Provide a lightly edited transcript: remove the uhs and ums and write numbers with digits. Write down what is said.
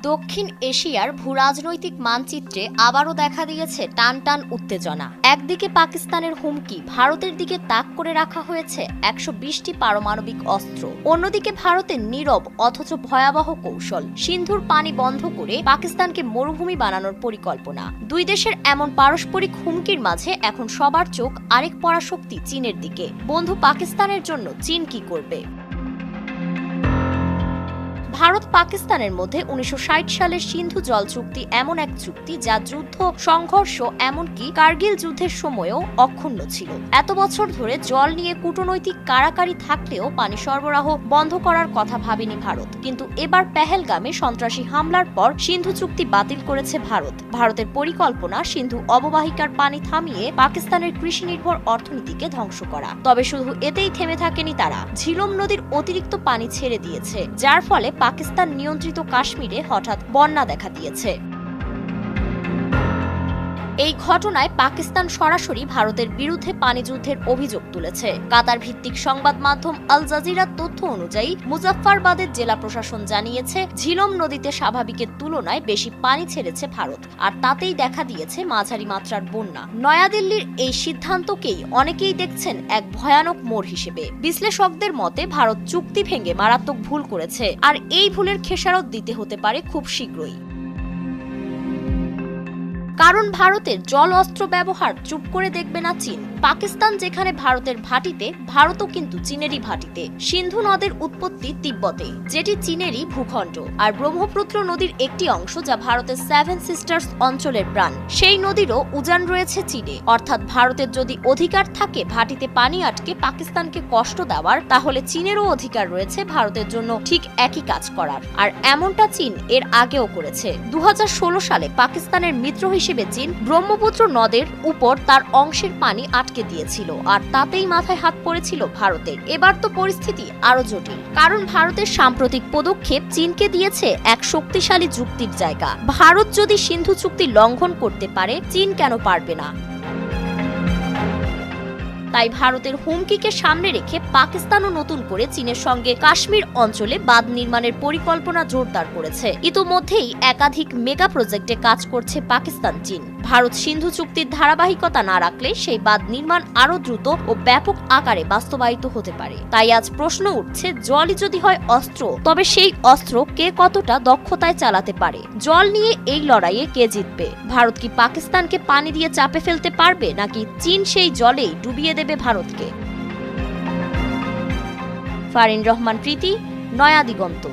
দক্ষিণ এশিয়ার ভূরাজনৈতিক মানচিত্রে আবারও দেখা দিয়েছে টানটান উত্তেজনা। একদিকে পাকিস্তানের হুমকি, ভারতের দিকে তাক করে রাখা হয়েছে ১২০টি পারমাণবিক অস্ত্র। অন্যদিকে ভারতের নীরব অথচ ভয়াবহ কৌশল, সিন্ধুর পানি বন্ধ করে পাকিস্তানকে মরুভূমি বানানোর পরিকল্পনা। দুই দেশের এমন পারস্পরিক হুমকির মাঝে এখন সবার চোখ আরেক পরাশক্তি চীনের দিকে। বন্ধু পাকিস্তানের জন্য চীন কি করবে? ভারত পাকিস্তানের মধ্যে ১৯৬০ সালের সিন্ধু জল চুক্তি এমন এক চুক্তি যা যুদ্ধ, সংঘর্ষ, এমনকি কার্গিল যুদ্ধের সময়ও অক্ষুণ্ণ ছিল। এত বছর ধরে জল নিয়ে কূটনৈতিক কাড়াকাড়ি থাকলেও পানি সরবরাহ বন্ধ করার কথা ভাবেনি ভারত। কিন্তু এবার পেহেলগামে সন্ত্রাসী হামলার পর সিন্ধু চুক্তি বাতিল করেছে ভারত। ভারতের পরিকল্পনা সিন্ধু অববাহিকার পানি থামিয়ে পাকিস্তানের কৃষি নির্ভর অর্থনীতিকে ধ্বংস করা। তবে শুধু এতেই থেমে থাকেনি তারা, ঝিলম নদীর অতিরিক্ত পানি ছেড়ে দিয়েছে, যার ফলে পাকিস্তান নিয়ন্ত্রিত কাশ্মীরে হঠাৎ বন্যা দেখা দিয়েছে। এই ঘটনায় পাকিস্তান সরাসরি ভারতের বিরুদ্ধে পানিযুদ্ধের অভিযোগ তুলেছে। কাতার ভিত্তিক সংবাদ মাধ্যম আল জাজিরার তথ্য অনুযায়ী মুজাফফরবাদের জেলা প্রশাসন জানিয়েছে, ঝিলম নদীতে স্বাভাবিকের তুলনায় বেশি পানি ছেড়েছে ভারত, আর তাতেই দেখা দিয়েছে মাঝারি মাত্রার বন্যা। নয়াদিল্লির এই সিদ্ধান্তকেই অনেকেই দেখছেন এক ভয়ানক মোড় হিসেবে। বিশ্লেষকদের মতে ভারত চুক্তি ভেঙে মারাত্মক ভুল করেছে, আর এই ভুলের খেসারত দিতে হতে পারে খুব শীঘ্রই। কারণ ভারতের জল অস্ত্র ব্যবহার চুপ করে দেখবে না চীন। পাকিস্তান যেখানে ভারতের ভাটিতে, ভারতও কিন্তু চীনেরই ভাটিতে। সিন্ধু নদের উৎপত্তি তিব্বতে, যেটি চীনেরই ভূখণ্ড, আর ব্রহ্মপুত্র নদীর একটি অংশ যা ভারতের সেভেন সিস্টার্স অঞ্চলের প্রাণ, সেই নদীরও উজান রয়েছে চীনে। অর্থাৎ ভারতের যদি অধিকার থাকে ভাটিতে পানি আটকে পাকিস্তানকে কষ্ট দেওয়ার, তাহলে চীনেরও অধিকার রয়েছে ভারতের জন্য ঠিক একই কাজ করার। আর এমনটা চীন এর আগেও করেছে। ২০১৬ সালে পাকিস্তানের মিত্র হিসেবে চীন ব্রহ্মপুত্র নদের উপর তার অংশের পানি আটকে দিয়েছিল, আর তাতেই মাথায় হাত পড়েছিল ভারতের। এবার তো পরিস্থিতি আরো জটিল, কারণ ভারতের সাম্প্রতিক পদক্ষেপ চীনকে দিয়েছে এক শক্তিশালী যুক্তির জায়গা। ভারত যদি সিন্ধু চুক্তি লঙ্ঘন করতে পারে, চীন কেন পারবে না? তাই ভারতের হুমকিকে সামনে রেখে পাকিস্তানও নতুন করে চীনের সঙ্গে কাশ্মীর অঞ্চলে বাঁধ নির্মাণের পরিকল্পনা জোরদার করেছে। ইতোমধ্যেই একাধিক মেগা প্রজেক্টে কাজ করছে পাকিস্তান, চীন। ভারত সিন্ধু চুক্তির ধারাবাহিকতা না রাখলে সেই বাঁধ নির্মাণ আরো দ্রুত ও ব্যাপক আকারে বাস্তবায়িত হতে পারে। তাই আজ প্রশ্ন উঠছে, জলই যদি হয় অস্ত্র, তবে সেই অস্ত্র কে কতটা দক্ষতায় চালাতে পারে? জল নিয়ে এই লড়াইয়ে কে জিতবে? ভারত কি পাকিস্তানকে পানি দিয়ে চাপে ফেলতে পারবে, নাকি চীন সেই জলেই ডুবিয়ে দেবে ভারতকে? ফারিন রহমান প্রীতি, নয়া দিগন্ত।